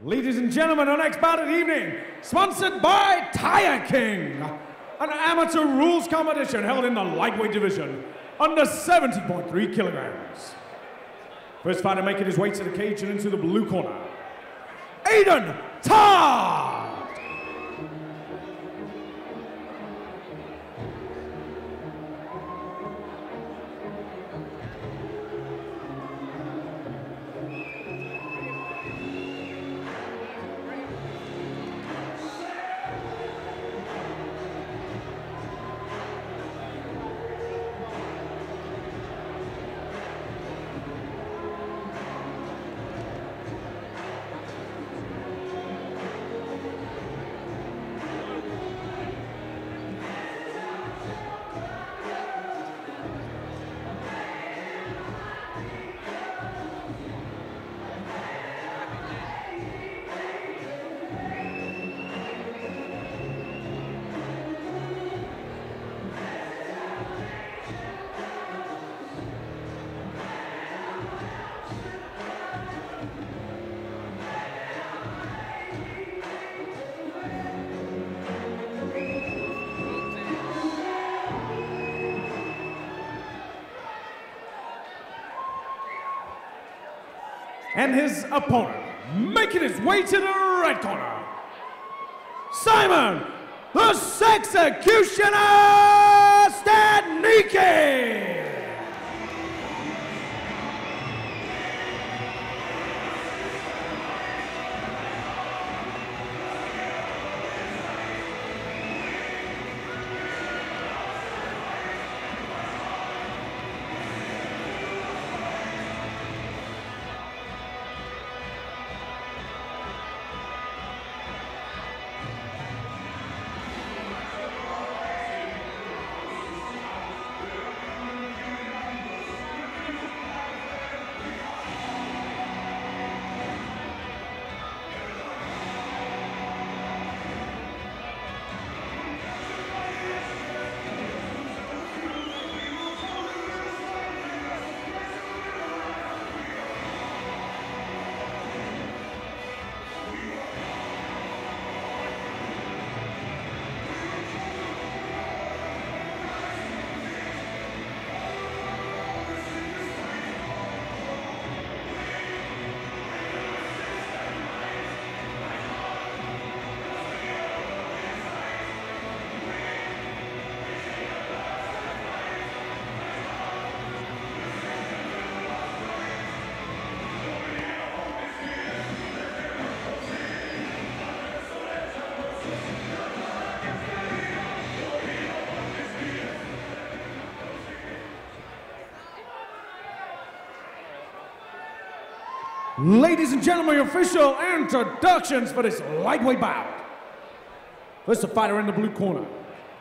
Ladies and gentlemen, our next bout of the evening, sponsored by Tire King, an amateur rules competition held in the lightweight division, under 70.3 kilograms. First fighter making his way to the cage and into the blue corner, Adian Todd. And his opponent, making his way to the red corner, Simon, the Sexecutioner Stadnicki. Ladies and gentlemen, your official introductions for this lightweight bout. First, the fighter in the blue corner.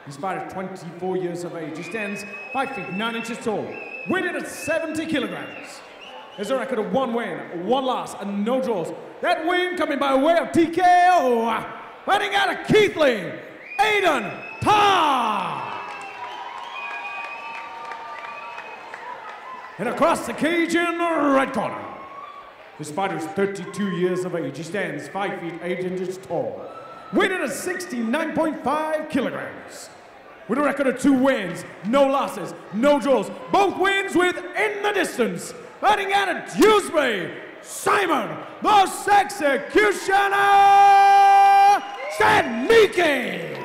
This fighter is 24 years of age. He stands 5 feet 9 inches tall, weighted at 70 kilograms. There's a record of 1 win, 1 loss, and no draws. That win coming by way of TKO. Fighting out of Keithley, Adian Todd. And across the cage in the red corner, this fighter is 32 years of age. He stands 5 feet 8 inches tall, weighted at 69.5 kilograms. With a record of 2 wins, no losses, no draws. Both wins within the distance. Fighting out of Dewsbury, Simon, the Sexecutioner Stadnicki.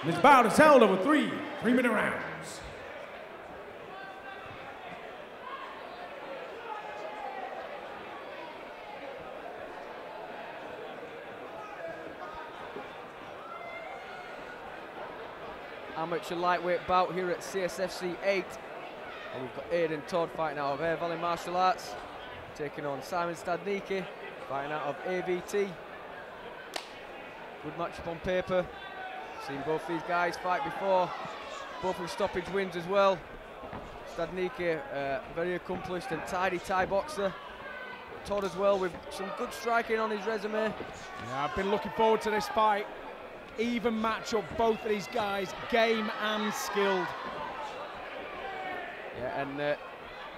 This bout is held over 3 3-minute rounds. Amateur lightweight bout here at CSFC 8. And we've got Adian Todd fighting out of Air Valley Martial Arts, taking on Simon Stadnicki, fighting out of AVT. Good matchup on paper. Seen both these guys fight before, both with stoppage wins as well. Stadnicki, very accomplished and tidy Thai boxer. Todd as well with some good striking on his resume. Yeah, I've been looking forward to this fight. Even matchup, both of these guys, game and skilled. Yeah, and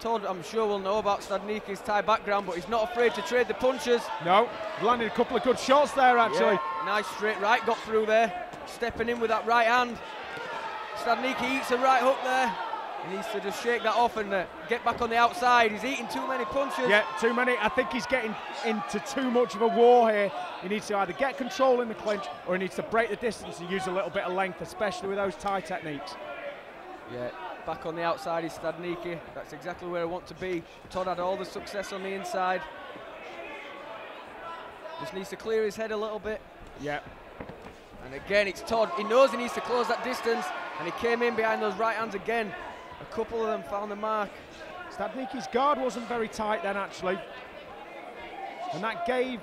Todd, I'm sure, will know about Stadnicki's Thai background, but he's not afraid to trade the punches. No, landed a couple of good shots there, actually. Yeah, nice straight right, got through there. Stepping in with that right hand. Stadnicki eats a right hook there. He needs to just shake that off and get back on the outside. He's eating too many punches. Yeah, too many. I think he's getting into too much of a war here. He needs to either get control in the clinch or he needs to break the distance and use a little bit of length, especially with those Thai techniques. Yeah, back on the outside is Stadnicki. That's exactly where I want to be. Todd had all the success on the inside. Just needs to clear his head a little bit. Yeah. And again, it's Todd. He knows he needs to close that distance, and he came in behind those right hands again. A couple of them found the mark. Stadnicki's guard wasn't very tight then, actually. And that gave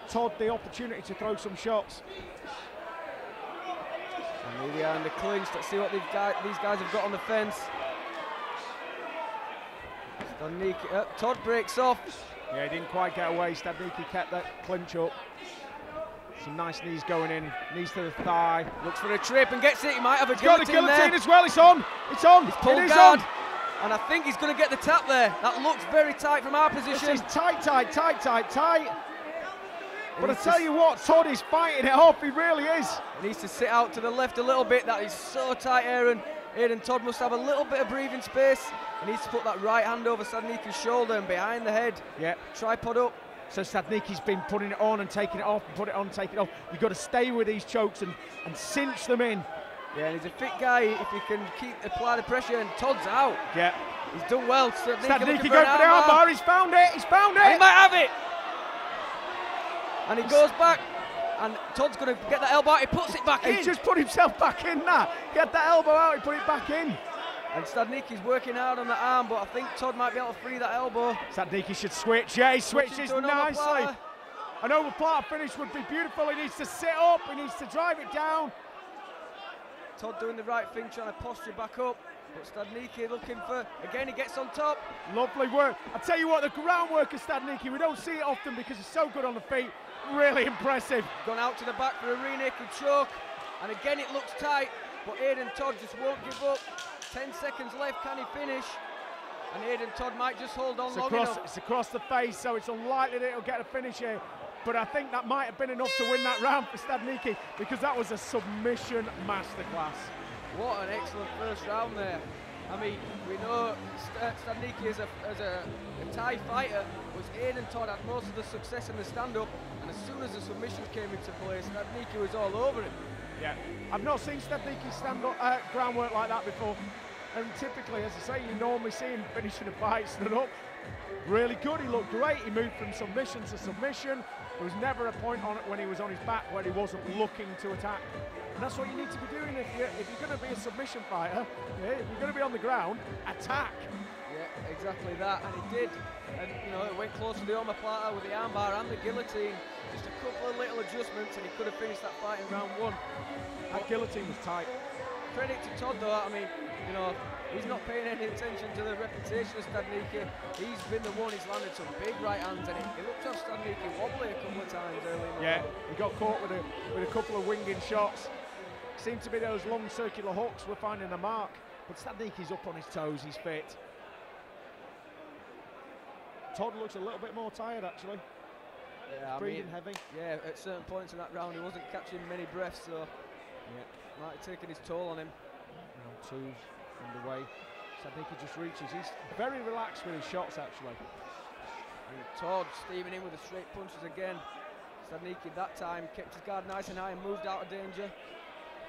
Todd the opportunity to throw some shots. And here we are in the clinch. Let's see what these guys have got on the fence. Stadnicki, Todd breaks off. Yeah, he didn't quite get away. Stadnicki kept that clinch up. Some nice knees going in, knees to the thigh. Looks for a trip and gets it. He might have a He's got a guillotine guillotine there. as well. It's on. It's on. He's pulled it is guard. on. And I think he's going to get the tap there. That looks very tight from our position. This is tight, tight, tight, tight, tight. But I tell you what, Todd is fighting it off. He really is. He needs to sit out to the left a little bit. That is so tight, Aaron. Aiden Todd must have a little bit of breathing space. He needs to put that right hand over Stadnicki's shoulder and behind the head. Yeah. Tripod up. So Stadnicki's been putting it on and taking it off, and put it on, take it off. You've got to stay with these chokes and cinch them in. Yeah, and he's a fit guy if he can apply the pressure, and Todd's out. Yeah. He's done well. Stadnicki going for the armbar. He's found it. He's found it. And he might have it. And he goes back, and Todd's going to get that elbow out. He puts it back in. He's just put himself back in there. He had that elbow out, he put it back in. And Stadnicki's working hard on the arm, but I think Todd might be able to free that elbow. Stadnicki should switch. Yeah, he switches nicely. Omoplata. An omoplata finish would be beautiful. He needs to sit up. He needs to drive it down. Todd doing the right thing, trying to posture back up. But Stadnicki looking for, again, he gets on top. Lovely work. I tell you what, the groundwork of Stadnicki, we don't see it often because he's so good on the feet. Really impressive. Gone out to the back for a rear naked choke. And again, it looks tight, but Adian Todd just won't give up. 10 seconds left, can he finish? And Adian Todd might just hold on long enough. It's across the face, so it's unlikely that he'll get a finish here. But I think that might have been enough to win that round for Stadnicki because that was a submission masterclass. What an excellent first round there. I mean, we know Stadnicki as a Thai fighter, was Adian Todd had most of the success in the stand-up, and as soon as the submission came into play, Stadnicki was all over it. Yeah, I've not seen Stadnicki stand up groundwork like that before. And typically, as I say, you normally see him finishing a fight stood up. Really good, he looked great. He moved from submission to submission. There was never a point on it when he was on his back where he wasn't looking to attack. And that's what you need to be doing if you're going to be a submission fighter. Yeah, if you're going to be on the ground, attack. Yeah, exactly that, and he did. And you know, it went close to the omoplata with the armbar and the guillotine. Just a couple of little adjustments, and he could have finished that fight in round one. That guillotine was tight. Credit to Todd, though. I mean, you know, he's not paying any attention to the reputation of Stadnicki. He's been the one. He's landed some big right hands, and he looked off Stadnicki wobbly a couple of times early in the Yeah, round. he got caught with a couple of winging shots. Seemed to be those long circular hooks were finding the mark. But Stadnicki's up on his toes. He's fit. Todd looks a little bit more tired, actually. Yeah, Breathing heavy. Yeah, at certain points in that round, he wasn't catching many breaths, so yeah, might have taken his toll on him. Round two underway. Stadnicki just reaches. He's very relaxed with his shots, actually. And Todd steaming in with the straight punches again. Stadnicki that time kept his guard nice and high and moved out of danger.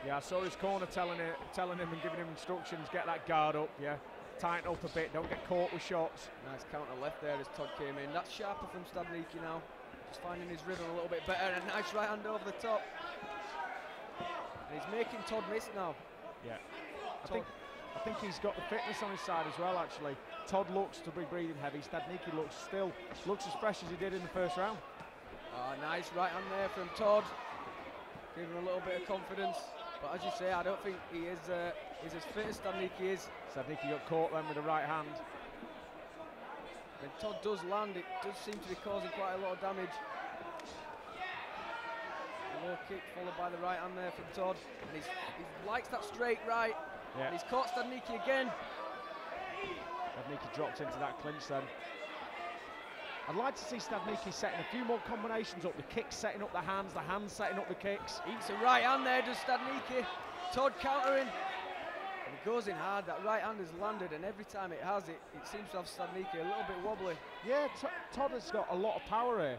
Yeah, I saw his corner telling him and giving him instructions, get that guard up, yeah. Tighten up a bit, don't get caught with shots. Nice counter left there as Todd came in. That's sharper from Stadnicki now. Just finding his rhythm a little bit better, and a nice right hand over the top. And he's making Todd miss now. Yeah. I think he's got the fitness on his side as well, actually. Todd looks to be breathing heavy. Stadnicki looks as fresh as he did in the first round. Nice right hand there from Todd. Giving him a little bit of confidence. But as you say, I don't think he is as fit as Stadnicki is. Stadnicki got caught then with the right hand. When Todd does land, it does seem to be causing quite a lot of damage. A low kick followed by the right hand there from Todd. And he likes that straight right. Yeah. And he's caught Stadnicki again. Stadnicki dropped into that clinch then. I'd like to see Stadnicki setting a few more combinations up, the kicks setting up the hands setting up the kicks. Eats a right hand there, does Stadnicki. Todd countering. And he goes in hard, that right hand has landed, and every time it has, it seems to have Stadnicki a little bit wobbly. Yeah, Todd has got a lot of power here.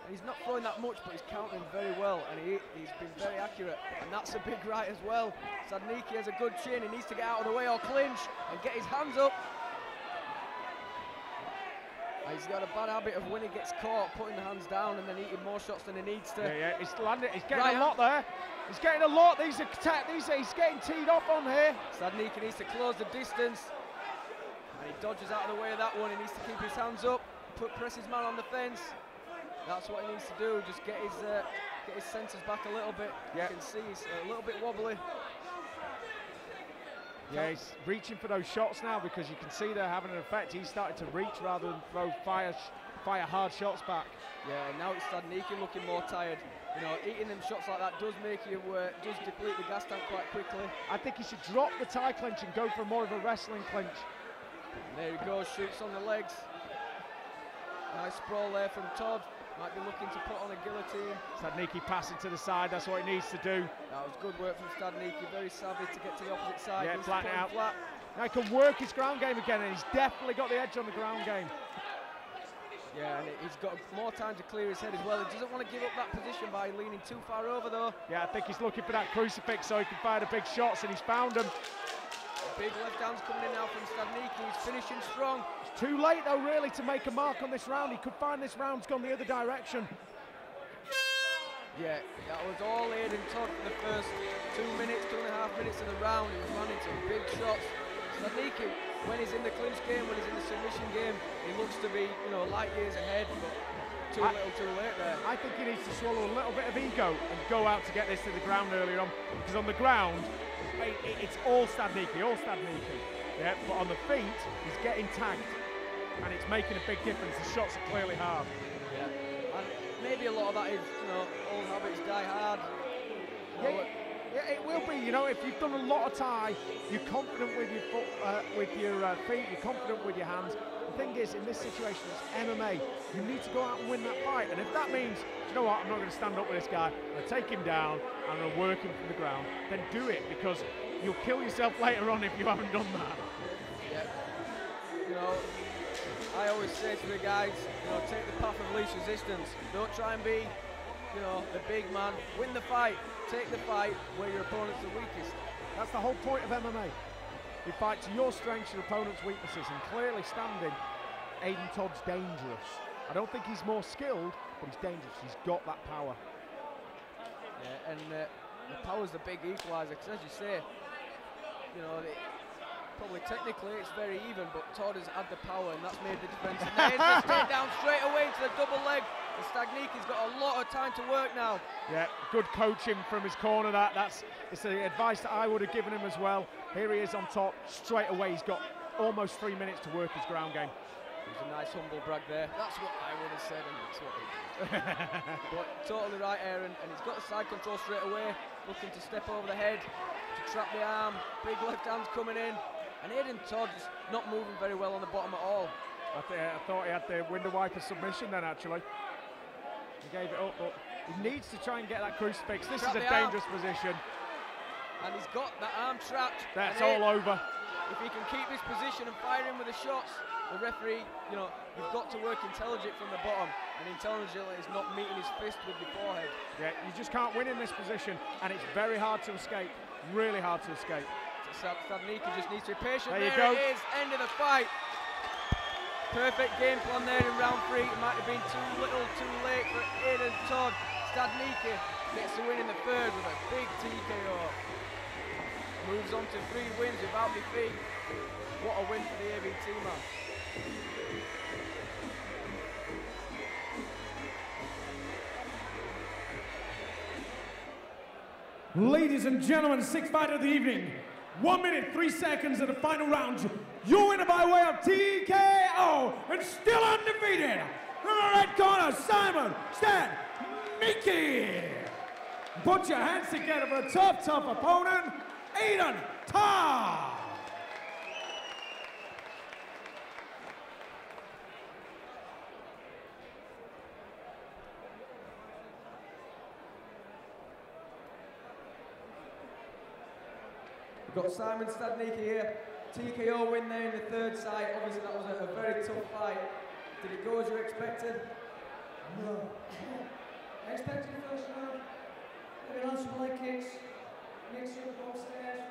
And he's not throwing that much, but he's countering very well, and he's been very accurate. And that's a big right as well. Stadnicki has a good chin, he needs to get out of the way or clinch and get his hands up. And he's got a bad habit of when he gets caught, putting the hands down and then eating more shots than he needs to. Yeah, he's landed, he's getting a lot there. He's getting a lot, he's getting teed off on here. Stadnicki needs to close the distance. And he dodges out of the way of that one, he needs to keep his hands up, press his man on the fence. That's what he needs to do, just get his senses back a little bit. You can see he's a little bit wobbly. Yeah, he's reaching for those shots now because you can see they're having an effect. He's starting to reach rather than throw fire hard shots back. Yeah, now it's Stadnicki looking more tired. You know, eating them shots like that does make you, does deplete the gas tank quite quickly. I think he should drop the Thai clinch and go for more of a wrestling clinch. And there he goes, shoots on the legs. Nice sprawl there from Todd. Might be looking to put on a guillotine. Stadnicki passing to the side, that's what he needs to do. That was good work from Stadnicki, very savvy to get to the opposite side. Yeah, flatten it out. Flat. Now he can work his ground game again, and he's definitely got the edge on the ground game. Yeah, and he's got more time to clear his head as well. He doesn't want to give up that position by leaning too far over though. Yeah, I think he's looking for that crucifix so he can fire the big shots, and he's found them. Big left hands coming in now from Stadnicki, he's finishing strong. It's too late though really to make a mark on this round. He could find this round's gone the other direction. Yeah, that was all Adian Todd for the first 2.5 minutes of the round. He was landing some big shots. Stadnicki, when he's in the clinch game, when he's in the submission game, he looks to be, you know, light years ahead, but too little too late there. I think he needs to swallow a little bit of ego and go out to get this to the ground earlier on, because on the ground, it's all Stadnicki, yeah, but on the feet, he's getting tagged, and it's making a big difference. The shots are clearly hard. Yeah, and maybe a lot of that is, you know, old habits die hard. Yeah, it will be. You know, if you've done a lot of Thai, you're confident with your feet, you're confident with your hands. The thing is, in this situation, it's MMA. You need to go out and win that fight, and if that means, you know what, I'm not going to stand up with this guy, I'm going to take him down, I'm going to work him from the ground, then do it, because you'll kill yourself later on if you haven't done that. Yeah. You know, I always say to the guys, you know, take the path of least resistance. Don't try and be, you know, the big man. Win the fight. Take the fight where your opponent's the weakest. That's the whole point of MMA. You fight to your strengths, your opponent's weaknesses, and clearly standing, Adian Todd's dangerous. I don't think he's more skilled, but he's dangerous. He's got that power. Yeah, and the power's the big equaliser, because as you say, you know, probably technically it's very even, but Todd has had the power, and that's made the defence. And there's the straight down straight away into the double leg. And Stadnicki's got a lot of time to work now. Yeah, good coaching from his corner. It's the advice that I would have given him as well. Here he is on top, straight away. He's got almost 3 minutes to work his ground game. It was a nice humble brag there. That's what I would have said, and that's what he did. But totally right, Aaron, and he's got the side control straight away, looking to step over the head, to trap the arm. Big left hand's coming in, and Adian Todd is not moving very well on the bottom at all. I thought he had the window wiper submission then, actually. He gave it up, but he needs to try and get that crucifix. This is a dangerous position. And he's got that arm trapped. That's all over. If he can keep this position and fire in with the shots, the referee, you know, you've got to work intelligent from the bottom, and intelligently is not meeting his fist with your forehead. Yeah, you just can't win in this position, and it's very hard to escape, really hard to escape. Stadnicki just needs to be patient. There you go. It is, end of the fight. Perfect game plan there in round 3. It might have been too little, too late for Adian Todd. Stadnicki gets the win in the 3rd with a big TKO. Moves on to 3 wins without defeat. What a win for the ABT man. Ladies and gentlemen, 6th fight of the evening. 1 minute, 3 seconds of the final round. Your winner by way of TKO and still undefeated. In the right corner, Simon Stadnicki. Put your hands together for a tough opponent, Adian Todd. We've got Simon Stadnicki here. TKO win there in the third sight. Obviously that was a very tough fight. Did it go as you expected? No. I expected the first round. Maybe land some leg kicks. Mix up upstairs.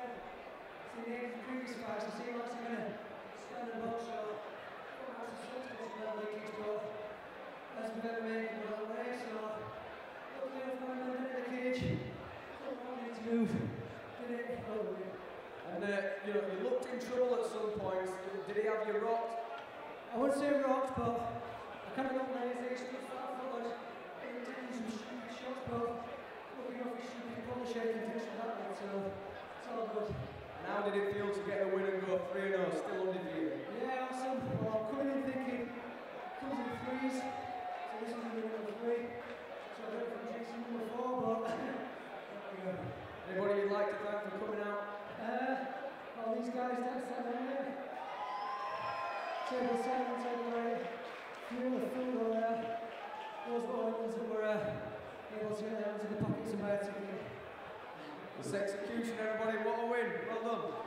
See the previous fights. I see lots of men stand and box. So I was expecting some leg kicks, but as we've ever made it that way. So luckily enough, when I went in the cage, don't want me to move. Did it? And you know, you looked in trouble at some points. Did he have you rocked? I wouldn't say rocked, but I kind of got lazy, stood flat forward, and taking some stupid shots, but looking off his stupid ball shaking things like that, so it's all good. And how did it feel to get a win and go 3-0, still undefeated? Yeah, awesome. Well, I'm coming in thinking, comes in threes, so this is going to be number 3, so I don't think I'm chasing number 4, but Anybody you'd like to thank for coming out? all these guys that's down there. Table 7, table 8, fuel the food over there. Those were the ones that were able to get down to the pockets and buy a ticket. This execution, everybody, what a win. Well done.